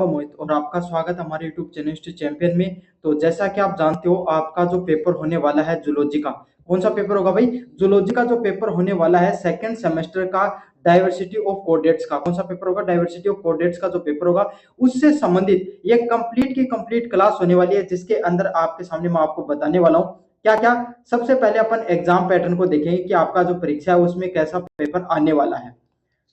मैं मोहित और आपका स्वागत है हमारे YouTube चैनल हिस्ट्री चैंपियन में। तो जैसा कि आप जानते हो, आपका जो पेपर होने वाला है जूलॉजी का, कौन सा पेपर होगा भाई? जूलॉजी का जो पेपर होने वाला है सेकंड सेमेस्टर का, डाइवर्सिटी ऑफ कोडेट्स का। कौन सा पेपर होगा? डाइवर्सिटी ऑफ कोडेट्स का जो पेपर होगा उससे संबंधित ये कंप्लीट की कंप्लीट क्लास होने वाली है, जिसके अंदर आपके सामने मैं आपको बताने वाला हूँ क्या क्या। सबसे पहले अपन एग्जाम पैटर्न को देखेंगे कि आपका जो परीक्षा है उसमें कैसा पेपर आने वाला है।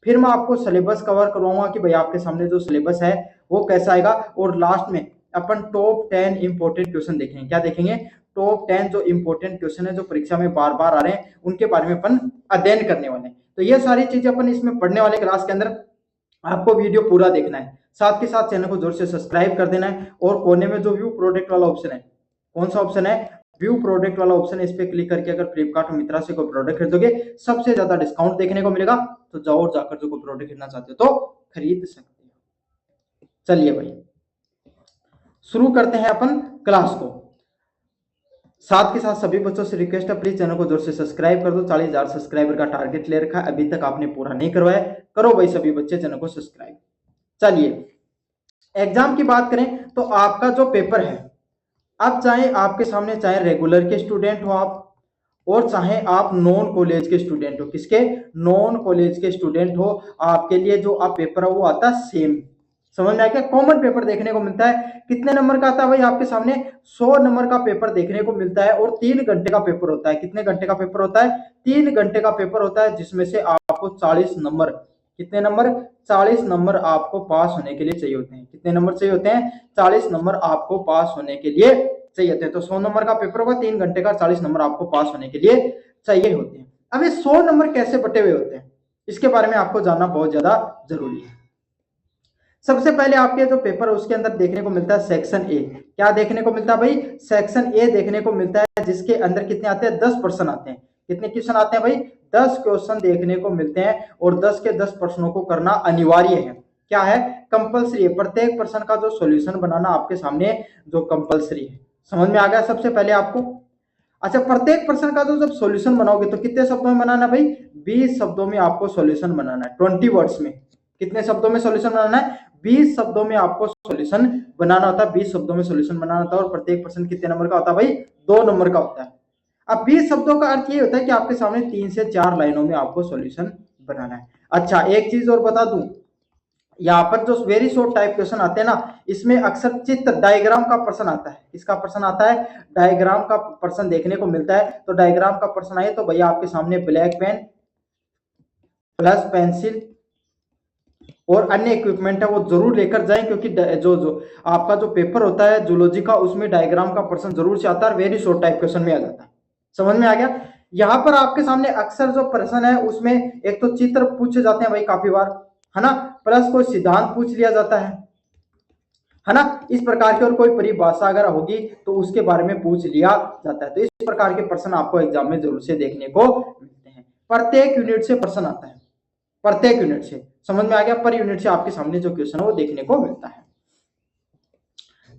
फिर मैं आपको सिलेबस कवर करवाऊंगा कि भाई आपके सामने जो सिलेबस है वो कैसा आएगा। और लास्ट में अपन टॉप 10 इंपॉर्टेंट क्वेश्चन देखेंगे। क्या देखेंगे? टॉप 10 जो इंपॉर्टेंट क्वेश्चन है जो परीक्षा में बार बार आ रहे हैं उनके बारे में अपन अध्ययन करने वाले हैं। तो ये सारी चीजें अपन इसमें पढ़ने वाले क्लास के अंदर। आपको वीडियो पूरा देखना है, साथ के साथ चैनल को जोर से सब्सक्राइब कर देना है। और कोने में जो व्यू प्रोडक्ट वाला ऑप्शन है, कौन सा ऑप्शन है? व्यू प्रोडक्ट वाला ऑप्शन है। इस पे क्लिक करके अगर फ्लिपकार्ट और मित्रा से कोई प्रोडक्ट खरीदोगे सबसे ज्यादा डिस्काउंट देखने को मिलेगा। तो जाओ और जाकर जो कोई प्रोडक्ट खरीदना चाहते हो तो खरीद सकते हो। चलिए भाई शुरू करते हैं अपन क्लास को। साथ के साथ सभी बच्चों से रिक्वेस्ट है, प्लीज चैनल को जोर से सब्सक्राइब कर दो। 40,000 सब्सक्राइबर का टारगेट ले रखा है, अभी तक आपने पूरा नहीं करवाया, करो भाई सभी बच्चे चैनल को सब्सक्राइब। चलिए एग्जाम की बात करें तो आपका जो पेपर है, अब चाहे आपके सामने चाहे रेगुलर के स्टूडेंट हो आप, और चाहे आप नॉन कॉलेज के स्टूडेंट हो। किसके? नॉन कॉलेज के स्टूडेंट हो, आपके लिए जो आप पेपर है वो आता है सेम। समझ में आ गया? कॉमन पेपर देखने को मिलता है। कितने नंबर का आता है भाई आपके सामने? 100 नंबर का पेपर देखने को मिलता है और 3 घंटे का पेपर होता है। कितने घंटे का पेपर होता है? 3 घंटे का पेपर होता है, जिसमें से आपको 40 नंबर, कितने नंबर? 40 नंबर आपको पास होने के लिए चाहिए होते हैं। कितने नंबर चाहिए होते हैं? 40 नंबर आपको पास होने के लिए चाहिए होते हैं। तो 100 नंबर का पेपर होगा, 3 घंटे का, 40 नंबर आपको पास होने के लिए चाहिए होते हैं। अब ये 100 नंबर कैसे बटे हुए होते हैं, इसके बारे में आपको जानना बहुत ज्यादा जरूरी है। सबसे पहले आपके जो पेपर है उसके अंदर देखने को मिलता है सेक्शन ए। क्या देखने को मिलता है भाई? सेक्शन ए देखने को मिलता है, जिसके अंदर कितने आते हैं? 10 प्रश्न आते हैं। कितने क्वेश्चन आते हैं भाई? 10 क्वेश्चन देखने को मिलते हैं और 10 के 10 प्रश्नों को करना अनिवार्य है। क्या है? कंपलसरी है। प्रत्येक प्रश्न का जो सॉल्यूशन बनाना आपके सामने जो कंपलसरी है। समझ में आ गया सबसे पहले आपको? अच्छा, प्रत्येक प्रश्न का जो जब सॉल्यूशन बनाओगे तो कितने शब्दों में बनाना भाई? 20 शब्दों में आपको सॉल्यूशन बनाना है। 20 वर्ड्स में। कितने शब्दों में सॉल्यूशन बनाना है? 20 शब्दों में आपको सॉल्यूशन बनाना होता है। 20 शब्दों में सॉल्यूशन बनाना होता है। और प्रत्येक प्रश्न कितने नंबर का होता है भाई? 2 नंबर का होता है। अब 20 शब्दों का अर्थ ये होता है कि आपके सामने 3 से 4 लाइनों में आपको सॉल्यूशन बनाना है। अच्छा, एक चीज और बता दूं, यहाँ पर जो वेरी शॉर्ट टाइप क्वेश्चन आते हैं ना, इसमें अक्सर चित्र डायग्राम का प्रश्न आता है। किसका प्रश्न आता है? डायग्राम का प्रश्न देखने को मिलता है। तो डायग्राम का प्रश्न आए तो भैया आपके सामने ब्लैक पेन प्लस पेंसिल और अन्य इक्विपमेंट है वो जरूर लेकर जाएं, क्योंकि जो आपका जो पेपर होता है जूलॉजी का उसमें डायग्राम का प्रश्न जरूर से आता है, वेरी शॉर्ट टाइप क्वेश्चन में आ जाता है। समझ में आ गया? यहाँ पर आपके सामने अक्सर जो प्रश्न है उसमें एक तो चित्र पूछे जाते हैं भाई काफी बार, है ना, प्लस कोई सिद्धांत पूछ लिया जाता है ना, इस प्रकार की। और कोई परिभाषा अगर होगी तो उसके बारे में पूछ लिया जाता है। तो इस प्रकार के प्रश्न आपको एग्जाम में जरूर से देखने को मिलते हैं। प्रत्येक यूनिट से प्रश्न आता है, प्रत्येक यूनिट से। समझ में आ गया? पर यूनिट से आपके सामने जो क्वेश्चन है वो देखने को मिलता है।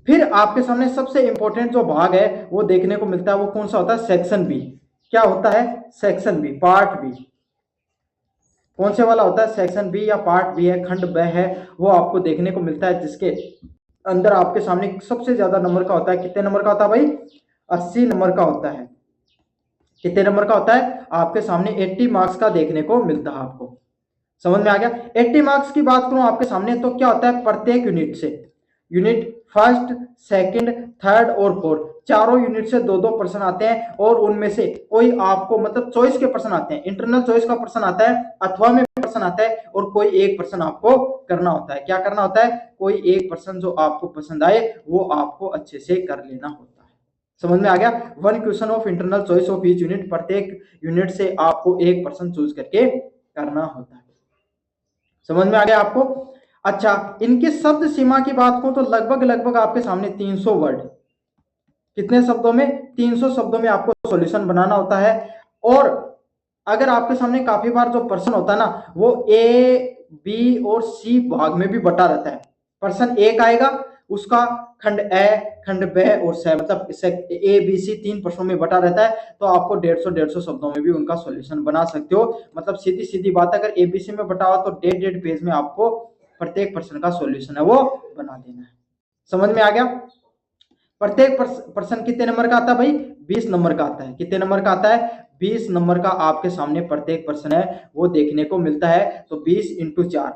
फिर आपके सामने सबसे इंपॉर्टेंट जो भाग है वो देखने को मिलता है, वो कौन सा होता है? Section B. क्या होता है? Section B, part B. कौन से वाला होता है? सेक्शन बी या पार्ट बी है, खंड ब है, वो आपको देखने को मिलता है, जिसके अंदर आपके सामने सबसे ज्यादा नंबर का होता है। कितने नंबर का होता है भाई? 80 नंबर का होता है। कितने नंबर का होता है? आपके सामने 80 मार्क्स का देखने को मिलता है आपको। समझ में आ गया? 80 मार्क्स की बात करूं आपके सामने तो क्या होता है? प्रत्येक यूनिट से, यूनिट फर्स्ट, सेकंड, थर्ड और फोर्थ, चारों यूनिट से 2-2 प्रश्न आते हैं। और उनमें से कोई आपको मतलब चॉइस के प्रश्न आते हैं, इंटरनल चॉइस का प्रश्न आता है, अथवा में प्रश्न आता है, और कोई एक प्रश्न आपको करना होता है। क्या करना होता है? कोई एक प्रश्न जो आपको पसंद आए वो आपको अच्छे से कर लेना होता है। समझ में आ गया? 1 question of internal choice of each unit. प्रत्येक यूनिट से आपको एक प्रश्न चूज करके करना होता है। समझ में आ गया आपको? अच्छा, इनकी शब्द सीमा की बात करूं तो लगभग लगभग आपके सामने 300 वर्ड। कितने शब्दों में? 300 शब्दों में आपको सॉल्यूशन बनाना होता है। और अगर आपके सामने काफी बार जो प्रश्न होता है ना वो ए, बी और सी भाग में भी बटा रहता है। प्रश्न एक आएगा, उसका खंड ए, खंड ब और स, मतलब ए बी सी 3 प्रश्नों में बटा रहता है। तो आपको 150 शब्दों में भी उनका सॉल्यूशन बना सकते हो। मतलब सीधी सीधी बात, अगर एबीसी में बटा हुआ तो 1.5 पेज में आपको प्रत्येक प्रश्न का सॉल्यूशन है वो बना देना है। समझ में आ गया? प्रत्येक प्रश्न कितने नंबर का आता है भाई? 20 नंबर का आता है। कितने नंबर का आता है? 20 नंबर का आपके सामने प्रत्येक प्रश्न है वो देखने को मिलता है। तो 20 इंटू 4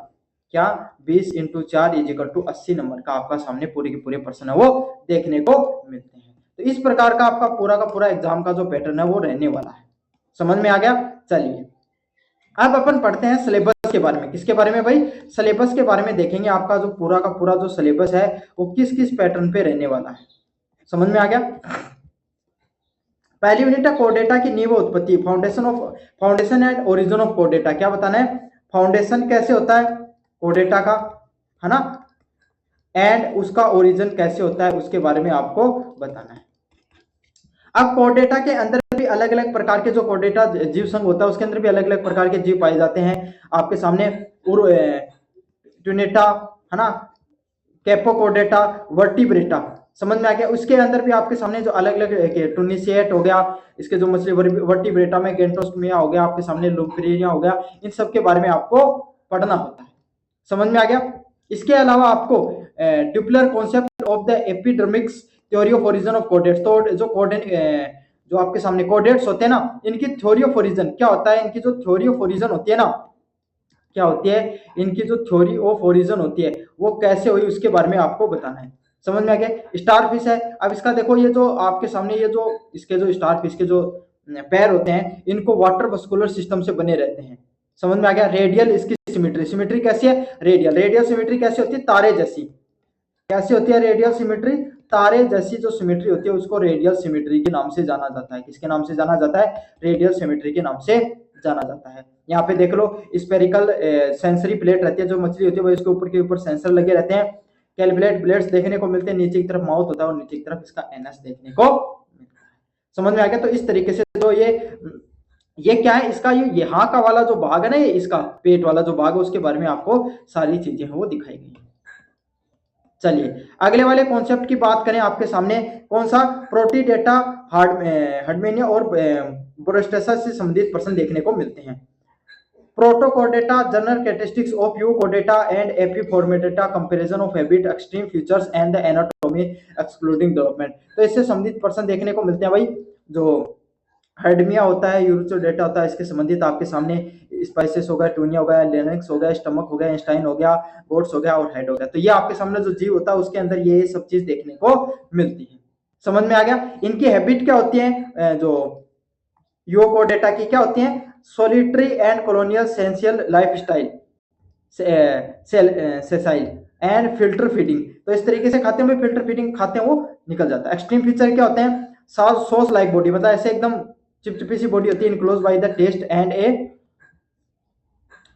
क्या? 20 into 4 is equal to 80 number का आपका सामने पूरे के पूरे प्रश्न है वो देखने को मिलते हैं। तो इस प्रकार का आपका पूरा का पूरा एग्जाम का जो पैटर्न है वो रहने वाला है। समझ में आ गया? चलिए अब अपन पढ़ते हैं सिलेबस के बारे में। किसके बारे में भाई? सिलेबस के बारे में देखेंगे आपका जो पूरा का पूरा जो सिलेबस है वो किस किस पैटर्न पे रहने वाला है। समझ में आ गया? पहली यूनिट है कोड डेटा की नींव उत्पत्ति, foundation and origin of code data. क्या बताना है? फाउंडेशन कैसे होता है कोड डेटा का, है ना, एंड उसका ओरिजिन कैसे होता है उसके बारे में आपको बताना है। अब कोड डेटा के अंदर भी अलग अलग प्रकार के जो कोड डेटा जीव संघ होता है उसके अंदर भी अलग अलग प्रकार के जीव पाए जाते हैं। आपके सामने ट्यूनेटा, है ना, कैपोकोडेटा, वर्टिब्रेटा। समझ में आ गया? उसके अंदर भी आपके सामने जो अलग अलग टूनिसिएट हो गया, इसके जो मछली वर्टिब्रेटा में गेंटोस्टोमिया हो गया, आपके सामने लुम्फेरिया हो गया, इन सब के बारे में आपको पढ़ना होता है। समझ में आ गया? इसके अलावा आपको tubular concept of the epidermics, theory of origin of chordates. तो जो जो आपके सामने कोडेट्स होते हैं ना, इनकी थ्योरी ऑफ ओरिजिन क्या होता है, इनकी जो थ्योरी ऑफ ओरिजिन होती है ना, क्या होती है, इनकी जो थ्योरी ऑफ ओरिजिन होती है वो कैसे हुई उसके बारे में आपको बताना है। समझ में आ गया? स्टार फिश है। अब इसका देखो, ये जो आपके सामने ये जो इसके जो स्टार फिश के जो पैर होते हैं इनको वाटर मस्कुलर सिस्टम से बने रहते हैं। समझ में आ गया? रेडियल इसकी सिमेट्री कैसी है? रेडियल सिमेट्री कैसी होती है? तारे जैसी। कैसी होती है रेडियल सिमेट्री? तारे जैसी जो सिमेट्री होती है उसको रेडियल सिमेट्री के नाम से जाना जाता है। किसके नाम से जाना जाता है? रेडियल सिमेट्री के नाम से जाना जाता है। यहाँ पे देख लो, स्पेरिकल सेंसरी प्लेट रहती है जो मछली होती है वो इसके ऊपर के ऊपर सेंसर लगे रहते हैं। कैलिब्रेट ब्लेड्स देखने को मिलते हैं, नीचे की तरफ माउथ होता है और नीचे की तरफ इसका एनएस देखने को मिलता है। समझ में आ गया? तो इस तरीके से जो ये क्या है, इसका ये यहाँ का वाला जो भाग है ना, ये इसका पेट वाला जो भाग है उसके बारे में आपको सारी चीजें हैं वो दिखाई गई है। चलिए अगले वाले कॉन्सेप्ट की बात करें, आपके सामने कौन सा? प्रोटीडेटा, हार्डमेनिया और बोरोस्टेसा से संबंधित प्रश्न देखने को मिलते हैं। प्रोटोकोडेटा, जनरल कैरेक्टरिस्टिक्स ऑफ यूकोडेटा एंड एपिफॉर्मेडेटा, comparison of habit, extreme features and the anatomy excluding development. तो इससे संबंधित प्रश्न देखने को मिलते हैं भाई। जो हार्डमिया होता है, यूरोचो डेटा होता है, इसके संबंधित आपके सामने स्पाइसेस हो गया, टूनिया हो गया, लेनेक्स हो गया, स्टमक हो गया, इंस्टाइन हो गया, बोट्स हो गया और हेड हो गया। तो ये आपके सामने जो जीव होता है उसके अंदर ये सब चीज देखने को मिलती है। समझ में आ गया? इनकी हैबिट क्या होती है? जो यूकोडेटा की क्या होती है? Solitary and colonial सेंशियल life style, sessile and filter feeding. तो इस तरीके से खाते हैं, फिल्टर फीडिंग खाते हैं वो निकल जाता है। एक्सट्रीम फीचर क्या होते हैं? सॉस लाइक बॉडी, मतलब ऐसे एकदम चिपचिपी सी बॉडी होती है, enclose by the test and a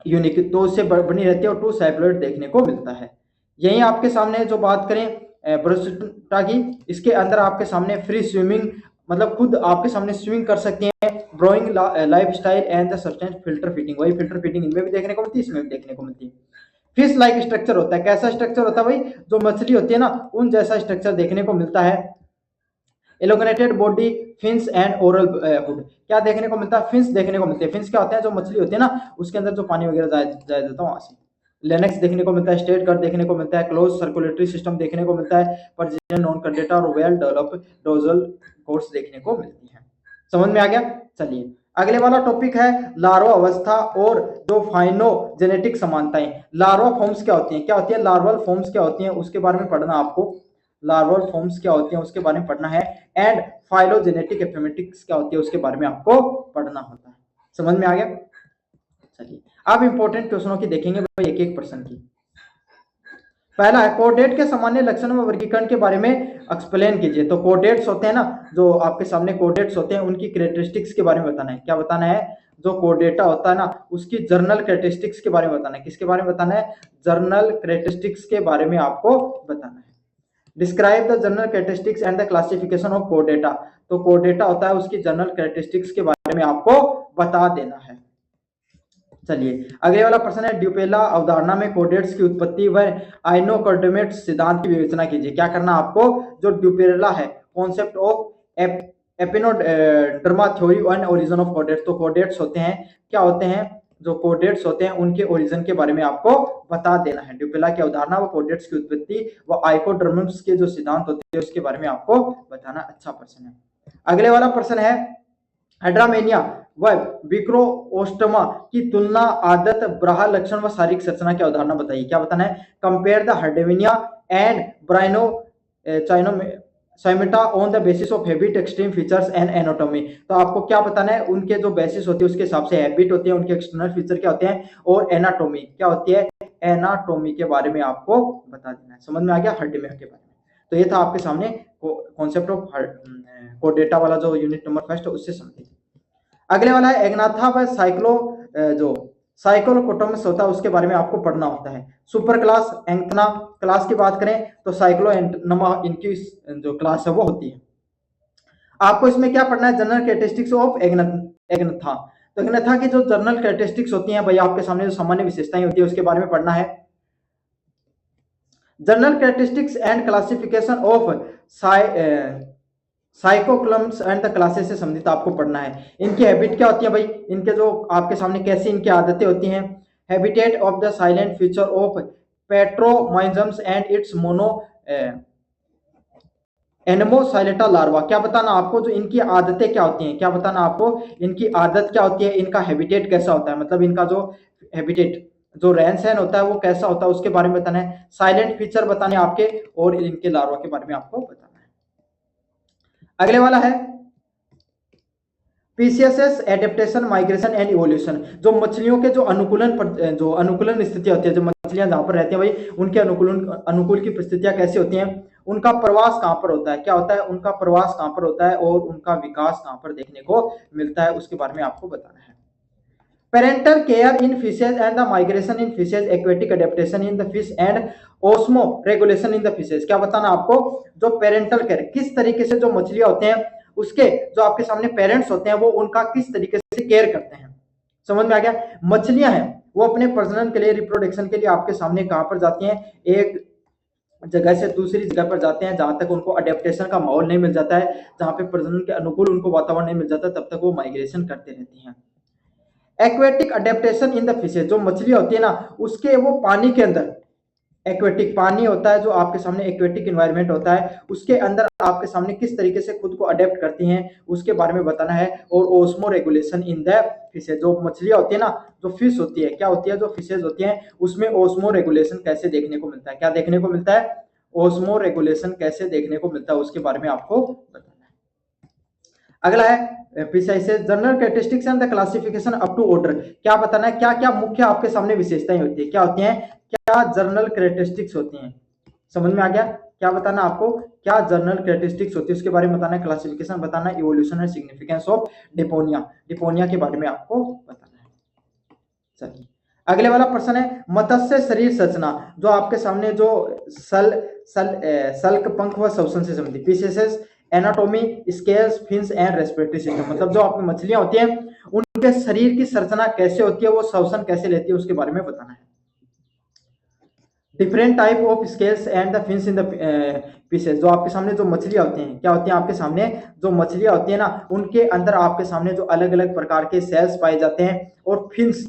unique, तो उससे बनी रहती है और टू सेपरेट देखने को मिलता है। यही आपके सामने जो बात करें ब्रोस्टा की, इसके अंदर आपके सामने फ्री स्विमिंग, मतलब खुद आपके सामने स्विमिंग कर सकते हैं, ब्रोइंग life style and the substance filter feeding. वही फिल्टर फीडिंग इनमें भी देखने को मिलती है, इसमें भी देखने को मिलती है। फिश लाइक स्ट्रक्चर होता है। कैसा स्ट्रक्चर होता है भाई? जो मछली होती है ना उन जैसा स्ट्रक्चर देखने को मिलता है। Elongated body, fins and oral hood. क्या देखने को मिलता है? फिन्स देखने को मिलते हैं। फिन्स क्या होते हैं? जो मछली होती है ना उसके अंदर जो पानी वगैरह जाया जाता है वहां से। लेनेक्स देखने को मिलता है, स्टेट गट देखने को मिलता है, क्लोज सर्कुलेटरी सिस्टम देखने को मिलता है, पर्जियन नॉन कंडेटा और वेल डेवलप डोजल कोर्स देखने को मिलती है। समझ में आ गया? चलिए अगले वाला टॉपिक है लार्वा अवस्था और जो फाइनोजेनेटिक समानताएं। लार्वा फॉर्म्स क्या होती हैं? क्या होती है लार्वल फॉर्म्स? क्या होती हैं उसके बारे में पढ़ना आपको। लार्वल फॉर्म्स क्या होती हैं उसके बारे में पढ़ना है। एंड फाइलोजेनेटिक एफेमेटिक्स क्या होती है उसके बारे में आपको पढ़ना होता है। समझ में आ गया? चलिए अब इंपॉर्टेंट क्वेश्चनों की देखेंगे भाई, एक एक प्रश्न की। पहला है कोडेट के सामान्य लक्षण व वर्गीकरण के बारे में एक्सप्लेन कीजिए। तो कोडेट्स होते हैं ना, जो आपके सामने कोडेट्स होते हैं उनकी कैरेक्टरिस्टिक्स के बारे में बताना है। क्या बताना है? जो कोडेटा होता है ना उसकी जर्नल कैरेक्टरिस्टिक्स के बारे में बताना है। किसके बारे में बताना है? जर्नल कैरेक्टरिस्टिक्स के बारे में आपको बताना है। Describe the general characteristics and the classification of कोडेटा। तो कोडेटा होता है उसकी जनरल कैरेक्टरिस्टिक्स के बारे में आपको बता देना है। चलिए अगले वाला प्रश्न है ड्यूपेला अवधारणा में कोडेट्स की उत्पत्ति व आइनोकॉर्डेमेट सिद्धांत की विवेचना कीजिए। क्या करना आपको? जो ड्यूपेला है, concept of echinoderm theory and origin of chordates. तो कोडेट्स होते हैं, क्या होते हैं? जो कोडेट्स होते हैं उनके ओरिजिन के बारे में आपको बता देना है। ड्यूपेला की अवधारणा व कोडेट्स की उत्पत्ति व आइकोडर्म्स के जो सिद्धांत होते हैं उसके बारे में आपको बताना। अच्छा प्रश्न है। अगले वाला प्रश्न है, एड्रामेनिया व विक्रोओस्टोमा की तुलना, आदत, ब्राह लक्षण व शारीरिक संरचना की अवधारणा बताइए। क्या बताना है? Compare the Herdmania and Branchiostoma on the basis of habit, extreme features and anatomy. तो आपको क्या बताना है? उनके जो बेसिस होती है उसके हिसाब से हैबिट होती है, उनके एक्सटर्नल फीचर क्या होते हैं, और एनाटॉमी क्या होती है, एनाटॉमी के बारे में आपको बता देना है। समझ में आ गया हर्डेमिया के बारे में? तो ये था आपके सामने कॉन्सेप्ट ऑफ कोडेटा वाला जो यूनिट नंबर फर्स्ट है, उससे समझिए। अगले वाला है एग्नाथा व साइक्लो जो साइक्लोकोटोमस होता है उसके बारे में आपको पढ़ना होता है। सुपर क्लास एंथना क्लास की बात करें तो साइक्लो एंथनमा इनकी जो क्लास है वो होती है। आपको इसमें क्या पढ़ना है? General characteristics of agnatha. तो एग्नाथा की जो जनरल कैरेक्टरिस्टिक्स होती हैं भाई, आपके सामने जो सामान्य विशेषताएं होती है उसके बारे में पढ़ना है। General characteristics and classification of cyclostomes and the classes से संबंधित आपको पढ़ना है। इनकी हैबिट क्या होती है भाई, इनके जो आपके सामने कैसी इनकी आदतें होती हैं। Habitat of the silent feature of petromyzons and its मोनो एनमोसाइलेटा लार्वा। क्या बताना आपको? जो इनकी आदतें क्या होती हैं, क्या बताना आपको? इनकी आदत क्या होती है, इनका हैबिटेट कैसा होता है, मतलब इनका जो हैबिटेट जो रहन सहन होता है वो कैसा होता है उसके बारे में बताना है। साइलेंट फीचर बताने आपके, और इनके लार्वा के बारे में आपको बताना है। अगले वाला है पीसीएसएस एडेप्टेशन, माइग्रेशन एंड इवोल्यूशन। जो मछलियों के जो अनुकूलन स्थिति होती है, जो मछलियां जहां पर रहती हैं भाई, उनके अनुकूल की परिस्थितियां कैसी होती हैं, उनका प्रवास कहां पर होता है, क्या होता है उनका प्रवास कहां पर होता है, और उनका विकास कहां पर देखने को मिलता है उसके बारे में आपको बताना है। Parental care in fishes and the migration in fishes, aquatic adaptation in the fish and osmo regulation in the fishes. क्या बताना आपको? जो पेरेंटल केयर, किस तरीके से जो मछलियां होते हैं उसके जो आपके सामने पेरेंट्स होते हैं वो उनका किस तरीके से केयर करते हैं। समझ में आ गया? मछलियां हैं वो अपने प्रजनन के लिए, रिप्रोडक्शन के लिए आपके सामने कहां पर जाती हैं, एक जगह से दूसरी जगह पर जाते हैं जहां तक उनको अडेप्टेशन का माहौल नहीं मिल जाता है, जहां पे प्रजनन के अनुकूल उनको वातावरण नहीं मिल जाता, तब तक वो माइग्रेशन करते रहती हैं। Aquatic adaptation in the fishes, जो मछलियां होती है ना उसके वो पानी के अंदर, एक्वेटिक पानी होता है जो आपके सामने एक्वेटिक एनवायरनमेंट होता है, उसके अंदर आपके सामने किस तरीके से खुद को अडेप्ट करती हैं उसके बारे में बताना है। और osmo regulation in the fishes, जो मछलियां होती है ना, जो फिश होती है, क्या होती है, जो फिशेज होती हैं उसमें ओस्मो रेगुलेशन कैसे देखने को मिलता है, क्या देखने को मिलता है, ओस्मो रेगुलेशन कैसे देखने को मिलता है उसके बारे में आपको बताना है। अगला है precise general characteristics and the classification up to order. क्या बताना है? क्या क्या मुख्य आपके सामने विशेषताएं होती है, क्या होती हैं, क्या जनरल कैरेक्टरिस्टिक्स होती हैं। समझ में आ गया? क्या बताना आपको? क्या जनरल कैरेक्टरिस्टिक्स होती है उसके बारे में बताना है, क्लासिफिकेशन बताना है, इवोल्यूशन एंड सिग्निफिकेंस ऑफ डिपोनिया, डिपोनिया के बारे में आपको बताना है। चलिए अगले वाला प्रश्न है मत्स्य शरीर संरचना, जो आपके सामने जो सल्क पंख व श्वसन से संबंधित, pieces anatomy, scales, fins and respiratory system, मतलब जो आपकी मछलियां होती हैं उनके शरीर की संरचना कैसे होती है, वो श्वसन कैसे लेती है उसके बारे में बताना है। Different type of scales and the fins in the pieces, जो आपके सामने जो मछलियां होती हैं, क्या होती हैं आपके सामने जो मछलियां होती है ना उनके अंदर आपके सामने जो अलग अलग प्रकार के सेल्स पाए जाते हैं, और फिन्स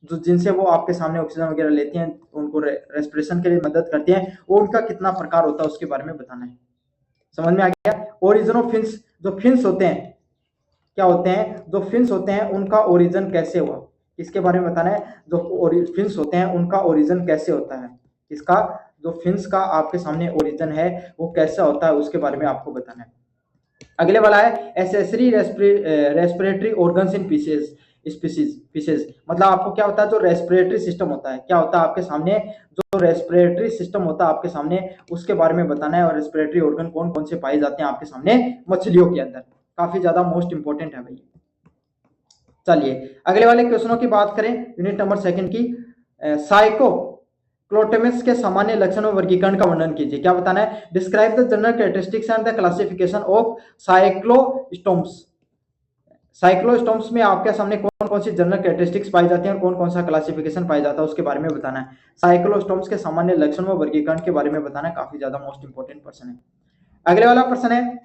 जो जिनसे वो आपके सामने ऑक्सीजन वगैरह लेती हैं, उनको रेस्पिरेशन के लिए मदद करती हैं, और उनका कितना प्रकार होता है उसके बारे में बताना है। समझ में आ गया? ओरिजिन ऑफ फिन्स, जो फिन्स होते हैं क्या होते हैं, जो फिन्स होते हैं उनका ओरिजिन कैसे हुआ, इसके बारे में बताना है। जो फिन्स होते हैं उनका ओरिजिन कैसे होता है, इसका जो फिन्स का आपके सामने ओरिजिन है वो कैसा होता है उसके बारे में आपको बताना है। अगले वाला है accessory respiratory organs in species, मतलब आपको क्या होता है, जो रेस्पिरेटरी सिस्टम होता है, क्या होता है आपके सामने, जो रेस्पिरेटरी सिस्टम होता है आपके सामने उसके बारे में बताना है। और रेस्पिरेटरी ऑर्गन कौन कौन से पाए जाते हैं आपके सामने मछलियों के अंदर, काफी ज्यादा मोस्ट इंपॉर्टेंट है भाई। चलिए अगले वाले क्वेश्चनों की बात करें, यूनिट नंबर 2 की, साइको क्लोटेमिस के सामान्य लक्षण और वर्गीकरण का वर्णन कीजिए। क्या बताना है? Describe the general characteristics and the classification of cyclostomes. Cyclostomes में आपके सामने कौन कौन सी जनरल कैरेक्टरिस्टिक्स पाई जाती हैं और कौन कौन सा क्लासिफिकेशन पाया जाता है उसके बारे में बताना है। साइक्लोस्टोम्स के सामान्य लक्षण व वर्गीकरण के बारे में बताना है, काफी ज्यादा मोस्ट इंपोर्टेंट प्रश्न है। अगले वाला प्रश्न है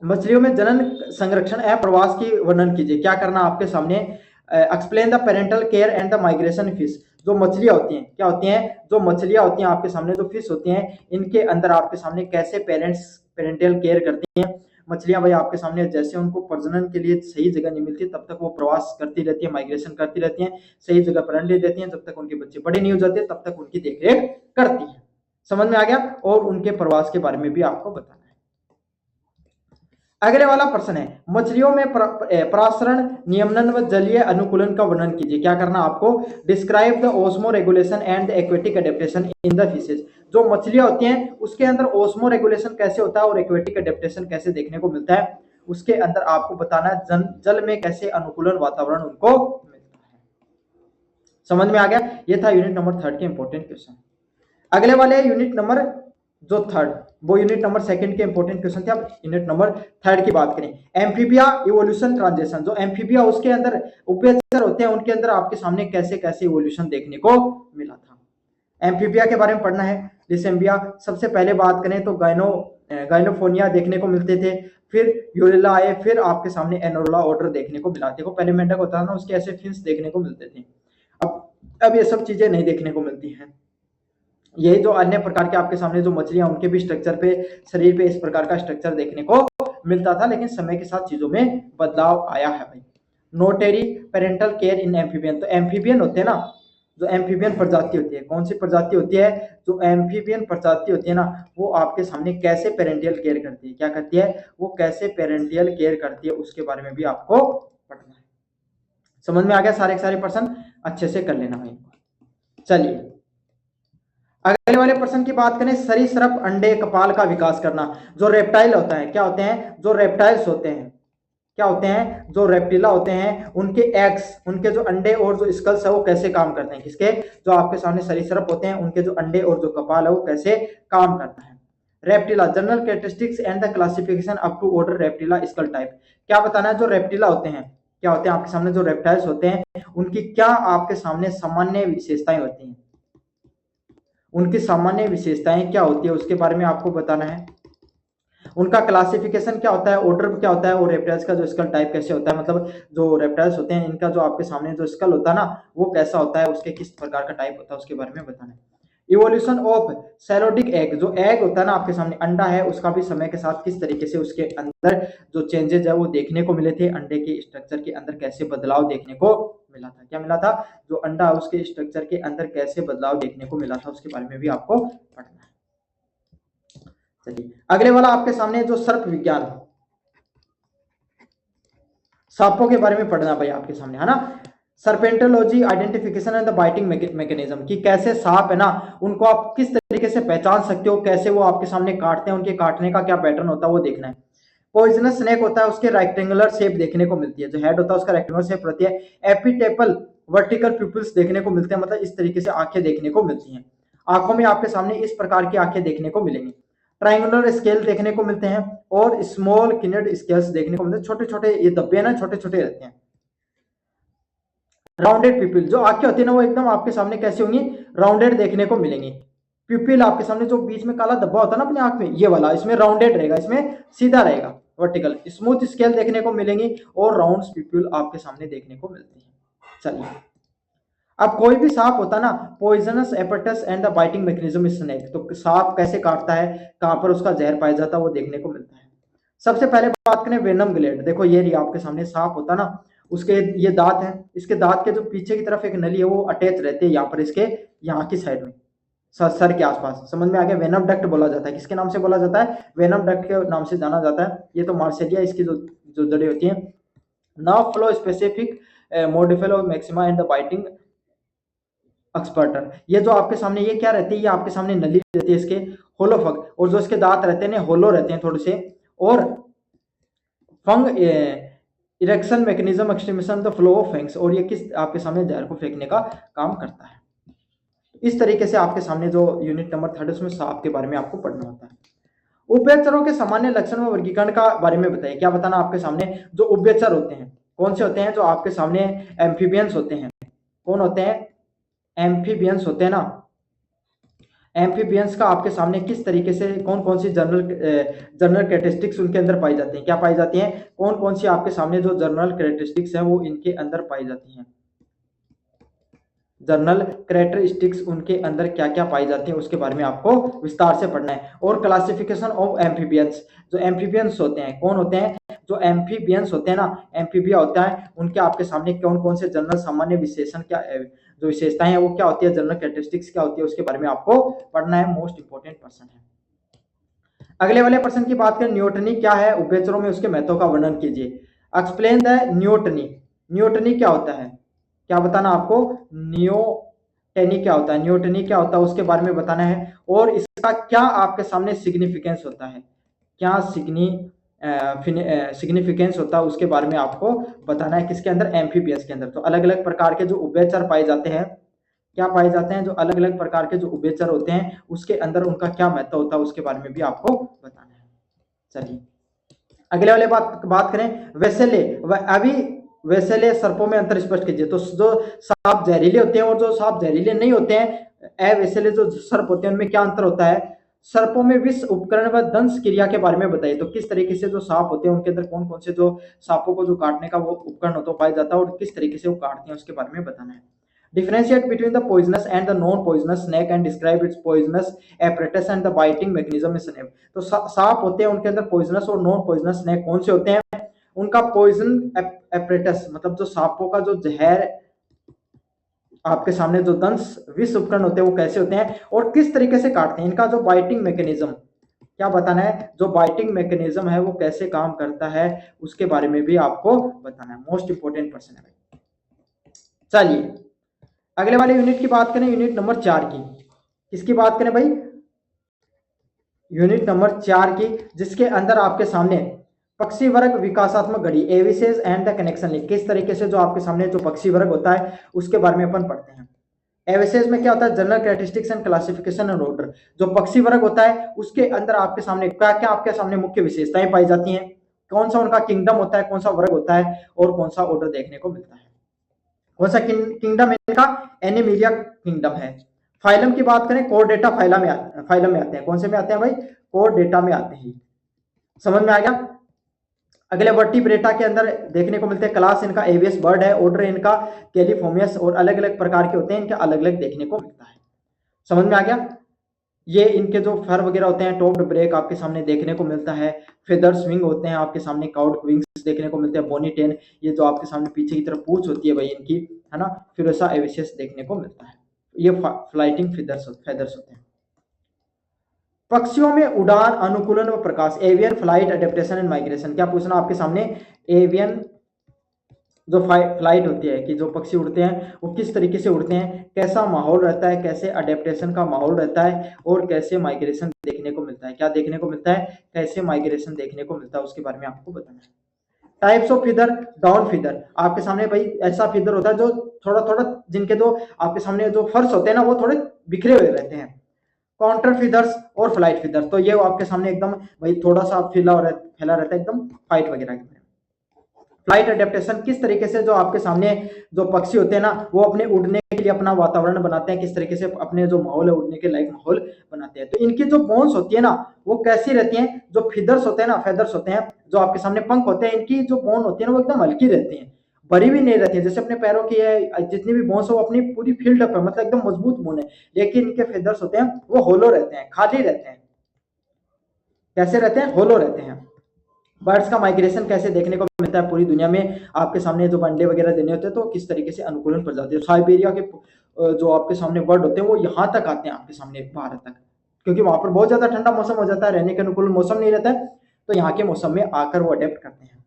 मछलियों में जनन संरक्षण एवं प्रवास की वर्णन कीजिए। क्या करना आपके सामने, explain the parental care and the migration fish. जो मछलियां होती हैं, क्या होती हैं, जो मछलियां होती हैं आपके सामने, जो फिश होती हैं, इनके अंदर आपके सामने कैसे पेरेंटल केयर करती हैं। मछलियां भाई आपके सामने जैसे उनको प्रजनन के लिए सही जगह नहीं मिलती, तब तक वो प्रवास करती रहती है, माइग्रेशन करती रहती हैं, सही जगह पर अंडे देती हैं, जब तक उनके बच्चे बड़े नहीं हो जाते तब तक उनकी देखरेख करती है। समझ में आ गया। और उनके प्रवास के बारे में भी आपको बताना है। अगले वाला प्रश्न है, मछलियों में परासरण, नियमन व जलीय अनुकूलन का वर्णन कीजिए। क्या करना आपको, describe the osmo regulation and the aquatic adaptation in the fishes. जो मछलियां होती हैं उसके अंदर ओस्मो रेगुलेशन कैसे होता है और एक्वेटिक एडेप्टेशन कैसे देखने को मिलता है, उसके अंदर आपको बताना है जल में कैसे अनुकूलन वातावरण उनको मिलता है। समझ में आ गया। ये था यूनिट नंबर 3 के इंपॉर्टेंट क्वेश्चन। अगले वाले यूनिट नंबर जो 3 वो यूनिट नंबर 2 के इंपॉर्टेंट क्वेश्चन थे। अब यूनिट नंबर 3 की बात करें, एम्फीबिया इवोल्यूशन ट्रांजिशन। जो एम्फीबिया उसके अंदर उभयचर होते हैं, उनके अंदर आपके सामने कैसे कैसे इवोल्यूशन देखने को मिला था। एम्फीबिया के बारे में पढ़ना है। डिसेम्बिया, सबसे पहले बात करें तो गाइनोफोनिया देखने को मिलते थे, फिर यूरिला आए, फिर आपके सामने एनोरोला ऑर्डर देखने को मिला। देखो पहले मेंढक होता था ना, उसके ऐसे फिन्स देखने को मिलते थे। अब ये सब चीजें नहीं देखने को मिलती हैं। यही जो अन्य प्रकार के आपके सामने जो मछलियां, उनके भी स्ट्रक्चर पे, शरीर पे इस प्रकार का स्ट्रक्चर देखने को मिलता था, लेकिन समय के साथ चीजों में बदलाव आया है भाई। नोटेरी पेरेंटल केयर इन एम्फीबियन। तो एम्फीबियन होते हैं ना, जो एम्फीबियन प्रजाति होती है, कौन सी प्रजाति होती है, जो एम्फीबियन प्रजाति होती है ना, वो आपके सामने कैसे पेरेंटियल केयर करती है, क्या करती है, वो कैसे पेरेंटियल केयर करती है, उसके बारे में भी आपको पढ़ना है। समझ में आ गया। सारे सारे प्रश्न अच्छे से कर लेना भाई। चलिए अगले वाले प्रश्न की बात करें, सरीसृप अंडे कपाल का विकास करना। जो रेप्टाइल होता है, क्या होते हैं, जो रेप्टाइल्स होते हैं, क्या होते हैं, जो रेप्टिला होते हैं, उनके एग्स, उनके जो अंडे और जो स्कल्स है वो कैसे काम करते हैं, किसके, जो आपके सामने सरीसृप होते हैं, उनके जो अंडे और जो कपाल है वो कैसे काम करता है। Reptilia, general characteristics and the classification up to order reptilia skull type. क्या बताना है, जो रेप्टिला होते हैं, क्या होते हैं आपके सामने, जो रेप्टाइल्स होते हैं, उनकी क्या आपके सामने सामान्य विशेषताएं होती हैं, उनकी सामान्य विशेषताएं क्या होती है, उसके बारे में आपको बताना है। उनका क्लासिफिकेशन क्या होता है, ऑर्डर क्या होता है, और रेप्टाइल्स का जो स्कल टाइप कैसे होता है, मतलब जो रेप्टाइल्स होते हैं इनका जो आपके सामने जो स्कल होता है ना, वो कैसा होता है, उसके किस प्रकार का टाइप होता है, उसके बारे में बताना है। Evolution of cleidoic egg. जो एग होता है ना आपके सामने, अंडा है, उसका भी समय के साथ किस तरीके से उसके अंदर जो चेंजेस है वो देखने को मिले थे, अंडे के स्ट्रक्चर के अंदर कैसे बदलाव देखने को मिला था, क्या मिला था, जो अंडा उसके स्ट्रक्चर के अंदर कैसे बदलाव देखने को मिला था, उसके बारे में भी आपको पढ़ना है। चलिए अगले वाला आपके सामने जो सर्प विज्ञान, सांपों के बारे में पढ़ना भाई आपके सामने, है ना। Serpentology, identification and the biting mechanism, कि कैसे सांप है ना, उनको आप किस तरीके से पहचान सकते हो, कैसे वो आपके सामने काटते हैं, उनके काटने का क्या पैटर्न होता है वो देखना है। पॉइजनस स्नेक होता है, उसके रेक्टेंगुलर शेप देखने को मिलती है, जो हेड होता है उसका रेक्टेंगुलर शेप रहती है। एपिटेपल वर्टिकल पिपल्स देखने को मिलते हैं, मतलब इस तरीके से आंखें देखने को मिलती हैं, आंखों में आपके सामने इस प्रकार की आंखें देखने को मिलेंगी। ट्राइंगुलर स्केल देखने को मिलते हैं, और स्मॉल किनेड स्केल्स देखने को मिलते हैं, छोटे छोटे ये धब्बे ना, छोटे छोटे रहते हैं। राउंडेड पिपिल, जो आंखें होती है ना वो एकदम आपके सामने कैसी होंगी, राउंडेड देखने को मिलेंगी। पिपिल आपके सामने जो बीच में काला धब्बा होता है ना अपनी आंख में, ये वाला, इसमें राउंडेड रहेगा, इसमें सीधा रहेगा, वर्टिकल। स्मूथ स्केल देखने को मिलेंगी, और राउंड पिपिल आपके सामने देखने को मिलती है। चलिए अब कोई भी सांप होता ना, poisonous apparatus and the biting mechanism is snake. तो सांप कैसे काटता है, कहां पर उसका जहर पाया जाता है, वो देखने को मिलता है। सबसे पहले बात करें वेनम ग्लैंड। देखो ये रही आपके सामने सांप होता ना, उसके ये दांत है, इसके दांत के जो पीछे की तरफ एक नली है वो अटैच रहती है यहाँ पर, इसके यहाँ की साइड में, सर के आसपास। समझ में आ गया। वेनम डक्ट बोला जाता है, किसके नाम से बोला जाता है, वेनम डक्ट के नाम से जाना जाता है। ये तो मार्सेलिया, इसकी जो जो जड़ें होती हैं। नाउ फ्लो स्पेसिफिक मोडिफेलो मैक्सिमा एंड द बाइटिंग एक्सपर्टन। ये जो आपके सामने ये क्या रहती है, ये आपके सामने नली रहती है, इसके होलोफग, और जो इसके दांत रहते हैं होलो रहते हैं थोड़े से, और फंग इरेक्शन मैकेनिज्म एक्सट्रीमिशन द फ्लो ऑफ फैंग्स, और ये किस आपके सामने जहर को फेंकने का काम करता है। इस तरीके से आपके सामने जो यूनिट नंबर 3 उसमें सांप के बारे में आपको पढ़ना होता है। उभयचरों के सामान्य लक्षण व वर्गीकरण का बारे में बताइए। क्या बताना आपके सामने, जो उभयचर होते हैं कौन से होते हैं, जो आपके सामने एम्फीबियंस होते हैं, कौन होते हैं, एम्फीबियंस होते हैं ना, एम्फीबियंस का आपके सामने किस तरीके से कौन कौन सी जनरल कैरेक्टरिस्टिक्स उनके अंदर पाई जाती हैं, क्या पाई जाती हैं, कौन कौन सी आपके सामने जो जनरल कैरेक्टरिस्टिक्स हैं वो इनके अंदर पाई जाती हैं, जनरल कैरेक्टरिस्टिक्स उनके अंदर क्या क्या पाई जाती हैं उसके बारे में आपको विस्तार से पढ़ना है। और क्लासिफिकेशन ऑफ एम्फीबियंस, जो एम्फीबियंस होते हैं कौन होते हैं, जो एम्फीबियंस होते हैं ना, एम्फीबिया होता है, उनके आपके सामने कौन कौन से जनरल सामान्य विशेषण क्या जो विशेषताएं हैं वो क्या होती है, जनरल कैरेक्टरिस्टिक्स क्या होती है उसके बारे में आपको पढ़ना है, मोस्ट इंपोर्टेंट पर्सन है। अगले वाले प्रश्न की बात करें, न्यूटनी क्या है, उभयचरों में उसके महत्व का वर्णन कीजिए। एक्सप्लेन द न्यूटनी, न्यूटनी क्या होता है, क्या बताना आपको, न्यूटनी क्या होता है, न्यूटनी क्या होता है उसके बारे में बताना है। और इसका क्या आपके सामने सिग्निफिकेंस होता है, क्या सिग्निफिकेंस होता है उसके बारे में आपको बताना है, किसके अंदर, एम्फीबियंस के अंदर। तो अलग अलग प्रकार के जो उभयचर पाए जाते हैं, क्या पाए जाते हैं, जो अलग अलग प्रकार के जो उभयचर होते हैं उसके अंदर उनका क्या महत्व होता है उसके बारे में भी आपको बताना है। चलिए अगले वाले बात करें, वैसेले अभी वैसेले सर्पों में अंतर स्पष्ट कीजिए। तो जो सांप जहरीले होते हैं और जो सांप जहरीले नहीं होते हैं, अवैसेले जो सर्प होते हैं उनमें क्या अंतर होता है। सर्पों में विष उपकरण व दंश क्रिया के बारे में बताइए। तो किस तरीके से जो सांप होते हैं उनके अंदर कौन कौन से जो सांपों को जो काटने का वो उपकरण होता है पाया जाता है और किस तरीके से वो काटते हैं उसके बारे में बताना है। Differentiate between the poisonous and the non-poisonous snake and describe its poisonous apparatus and the biting mechanism in snake। तो सांप होते हैं उनके अंदर poisonous और non poisonous snake कौन से होते हैं, उनका poison apparatus मतलब जो सांपों का जो जहर आपके सामने जो दंश विष उपकरण होते हैं वो कैसे होते हैं और किस तरीके से काटते हैं, इनका जो बाइटिंग मैकेनिज्म क्या बताना है, जो बाइटिंग मैकेनिज्म है वो कैसे काम करता है उसके बारे में भी आपको बताना है, मोस्ट इंपोर्टेंट पर्सन है। चलिए अगले वाले यूनिट की बात करें, यूनिट नंबर 4 की, किसकी बात करें भाई, यूनिट नंबर 4 की, जिसके अंदर आपके सामने पक्षी वर्ग विकासात्मक घड़ी एविसेस एंड द कनेक्शन लिंक, किस तरीके से जो आपके सामने जो पक्षी वर्ग होता है उसके बारे में अपन पढ़ते हैं। एविसेस में क्या होता है, general characteristics and classification and order. जो पक्षी वर्ग होता है उसके अंदर आपके सामने क्या क्या आपके सामने मुख्य विशेषताएं पाई जाती हैं, कौन सा उनका किंगडम होता है, कौन सा वर्ग होता है और कौन सा ऑर्डर देखने को मिलता है। कौन सा किंगडम है इनका, एनिमिलिया किंगडम है। फाइलम की बात करें, कोरडेटा फाइलम में आते हैं, कौन से में आते हैं भाई, कोरडेटा में आते हैं, समझ में आ गया। अगले वर्टिब्रेटा के अंदर देखने को मिलते हैं, क्लास इनका एवियस बर्ड है, ऑर्डर इनका कैलिफोर्मियस, और अलग अलग प्रकार के होते हैं, इनके अलग अलग देखने को मिलता है, समझ में आ गया। ये इनके जो फर वगैरह होते हैं, टॉप्ड ब्रेक आपके सामने देखने को मिलता है, फेदर्स विंग होते हैं आपके सामने, काउड विंग्स देखने को मिलते हैं, बोनी टेन, ये जो आपके सामने पीछे की तरफ पूंछ होती है भाई इनकी, है ना, फिर ऐसा एविशियस देखने को मिलता है, ये फ्लाइटिंग फेदर्स होते हैं। पक्षियों में उड़ान, अनुकूलन व प्रकाश, avian flight adaptation and migration, क्या पूछना आपके सामने, एवियन जो फ्लाइट होती है कि जो पक्षी उड़ते हैं वो किस तरीके से उड़ते हैं, कैसा माहौल रहता है, कैसे अडेप्टेशन का माहौल रहता है और कैसे माइग्रेशन देखने को मिलता है, क्या देखने को मिलता है, कैसे माइग्रेशन देखने को मिलता है उसके बारे में आपको बताना है। Types of feather, down feather, आपके सामने भाई ऐसा फिदर होता है जो थोड़ा थोड़ा जिनके जो आपके सामने जो फर्श होते हैं ना वो थोड़े बिखरे हुए रहते हैं, काउंटर फिदर्स और फ्लाइट फिदर्स, तो ये आपके सामने एकदम भाई थोड़ा सा फैला रहता है एकदम फाइट वगैरह के। फ्लाइट अडेप्टेशन, किस तरीके से जो आपके सामने जो पक्षी होते हैं ना वो अपने उड़ने के लिए अपना वातावरण बनाते हैं, किस तरीके से अपने जो माहौल है उड़ने के लायक माहौल बनाते हैं। तो इनकी जो बोन्स होती है ना वो कैसी रहती हैं, जो फिदर्स होते हैं ना, फेदर्स होते हैं, जो आपके सामने पंख होते हैं, इनकी जो बोन होती है ना वो एकदम हल्की रहती है, बड़ी भी नहीं रहती है, जैसे अपने पैरों की है जितनी भी बोन्स हो अपनी पूरी फील्ड अप है, मतलब एकदम मजबूत बोन है, लेकिन इनके फेदर्स होते हैं वो होलो रहते हैं, खाली रहते हैं, कैसे रहते हैं, होलो रहते हैं। बर्ड्स का माइग्रेशन कैसे देखने को मिलता है पूरी दुनिया में, आपके सामने जो अंडे वगैरह देने होते हैं तो किस तरीके से अनुकूलन पर जाते हैं, साइबेरिया के जो आपके सामने बर्ड होते हैं वो यहाँ तक आते हैं आपके सामने भारत तक, क्योंकि वहां पर बहुत ज्यादा ठंडा मौसम हो जाता है, रहने के अनुकूल मौसम नहीं रहता है, तो यहाँ के मौसम में आकर वो अडेप्ट करते हैं।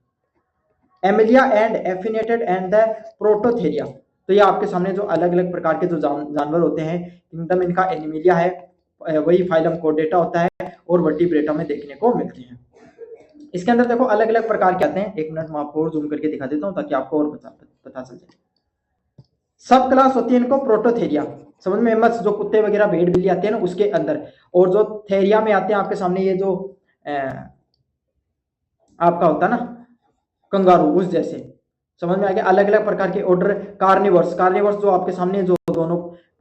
एमिलिया and affinities and the prototheria, तो ये आपके सामने जो अलग अलग प्रकार के जो जानवर होते हैं, किंगडम इनका एनिमिलिया है, वही फाइलम कोर्डेटा होता है और वर्टिब्रेटा में देखने को मिलते हैं। इसके अंदर देखो अलग अलग प्रकार के आते हैं, एक मिनट मैं आपको और जूम करके दिखा देता हूं ताकि आपको और पता चल जाए। सब क्लास होती है इनको प्रोटोथेरिया, समझ में, मत जो कुत्ते वगैरह भेड़ बिल्ली आते हैं ना उसके अंदर, और जो थेरिया में आते हैं आपके सामने ये जो आपका होता है ना कंगारू उस जैसे, समझ में आ गया। अलग अलग प्रकार के ऑर्डर, कार्निवर्स जो आपके सामने जो दोनों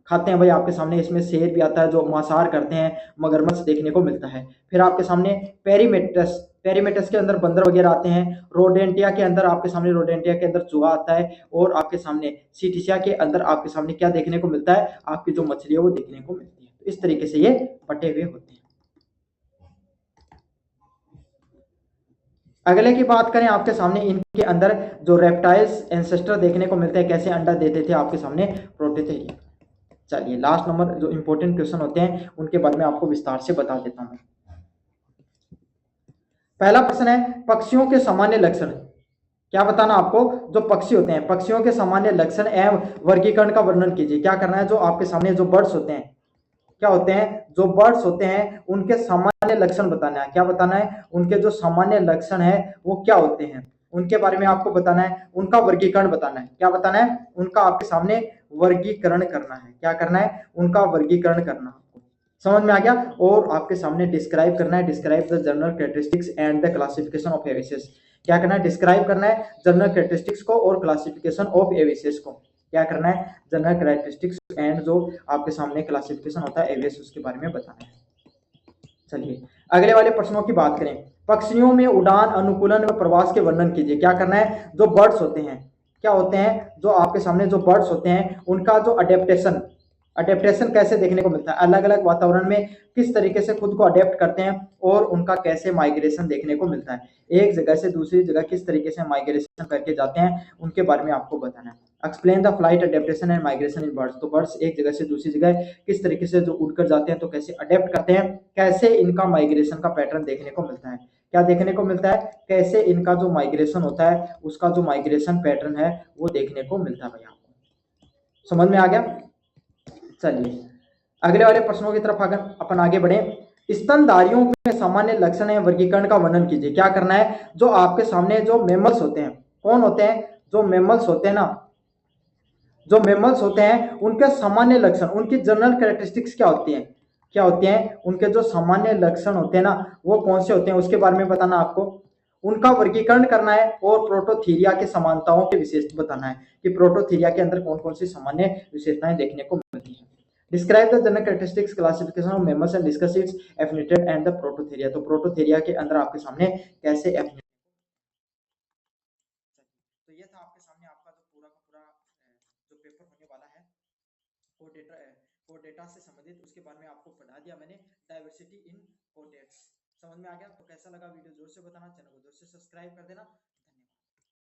खाते हैं भाई, आपके सामने इसमें शेर भी आता है जो मांसाहार करते हैं, मगरमच्छ देखने को मिलता है। फिर आपके सामने पेरीमेटस, पेरीमेटस के अंदर बंदर वगैरह आते हैं। रोडेंटिया के अंदर आपके सामने, रोडेंटिया के अंदर चूहा आता है। और आपके सामने सीटिसिया के अंदर आपके सामने क्या देखने को मिलता है, आपकी जो मछली है वो देखने को मिलती है। तो इस तरीके से ये बटे हुए होते हैं। अगले की बात करें आपके सामने, इनके अंदर जो रेप्टाइल्स एंसेस्टर देखने को मिलते हैं, कैसे अंडा देते थे आपके सामने, प्रोटेथेरिया। चलिए लास्ट नंबर जो इंपॉर्टेंट क्वेश्चन होते हैं उनके बारे में आपको विस्तार से बता देता हूं। पहला प्रश्न है, पक्षियों के सामान्य लक्षण। क्या बताना आपको, जो पक्षी होते हैं, पक्षियों के सामान्य लक्षण एवं वर्गीकरण का वर्णन कीजिए। क्या करना है, जो आपके सामने जो बर्ड्स होते हैं, क्या होते हैं, जो बर्ड्स होते हैं उनके सामान्य लक्षण बताना है। क्या बताना है, उनके जो सामान्य लक्षण है वो क्या होते हैं, उनके बारे में आपको बताना है। उनका वर्गीकरण बताना है। क्या बताना है, उनका आपके सामने वर्गीकरण करना है। क्या करना है, उनका वर्गीकरण करना। समझ में आ गया। और आपके सामने डिस्क्राइब करना है, describe the general characteristics and the classification of aves. क्या करना है, डिस्क्राइब करना है जनरल कैरेक्टरिस्टिक्स को और क्लासिफिकेशन ऑफ एविसेस को। क्या करना है, जनरल कैरेक्टरिस्टिक्स एंड जो आपके सामने क्लासिफिकेशन होता है एवियस, उसके बारे में बताना है। चलिए अगले वाले प्रश्नों की बात करें। पक्षियों में उड़ान, अनुकूलन व प्रवास के वर्णन कीजिए। क्या करना है, जो बर्ड्स होते हैं, क्या होते हैं, जो आपके सामने जो बर्ड्स होते हैं उनका जो अडेप्टेशन, अडेप्टेशन कैसे देखने को मिलता है, अलग अलग वातावरण में किस तरीके से खुद को अडेप्ट करते हैं, और उनका कैसे माइग्रेशन देखने को मिलता है, एक जगह से दूसरी जगह किस तरीके से माइग्रेशन करके जाते हैं, उनके बारे में आपको बताना है। Explain the flight, adaptation and migration in birds. तो बर्ड्स एक जगह से दूसरी जगह किस तरीके से जो उड़कर जाते हैं तो कैसे अडेप्ट करते हैं, कैसे इनका माइग्रेशन का पैटर्न देखने को मिलता है। क्या देखने को मिलता है, कैसे इनका जो माइग्रेशन होता है उसका जो माइग्रेशन पैटर्न है वो देखने को मिलता है। भाई आपको समझ में आ गया। चलिए अगले वाले प्रश्नों की तरफ अगर अपन आगे बढ़े, स्तनधारियों में सामान्य लक्षण है वर्गीकरण का वर्णन कीजिए। क्या करना है, जो आपके सामने जो मेमल्स होते हैं, कौन होते हैं, जो मेमल्स होते हैं ना, जो मेमल्स होते हैं उनके सामान्य लक्षण, उनकी जनरल कैरेक्टरिस्टिक्स क्या होती हैं, क्या होते हैं उनके जो सामान्य लक्षण होते हैं ना वो कौन से होते हैं, उसके बारे में बताना आपको। उनका वर्गीकरण करना है और प्रोटोथीरिया के समानताओं के विशेष बताना है कि प्रोटोथीरिया के अंदर कौन कौन सी सामान्य विशेषताएं देखने को मिलती है। Describe the general characteristics classification of mammals and discuss its affinities and the prototheria. तो प्रोटोथीरिया के अंदर आपके सामने कैसे एफिनिटेड। तो ये था आपके सामने आपका जो पूरा का पूरा जो पेपर होने वाला है कोडेटा, कोडेटा से संबंधित, उसके बारे में आपको पढ़ा दिया मैंने, डाइवर्सिटी इन कोडेट्स। समझ में आ गया। तो कैसा लगा वीडियो जोर से बताना, चैनल को जोर से सब्सक्राइब कर देना।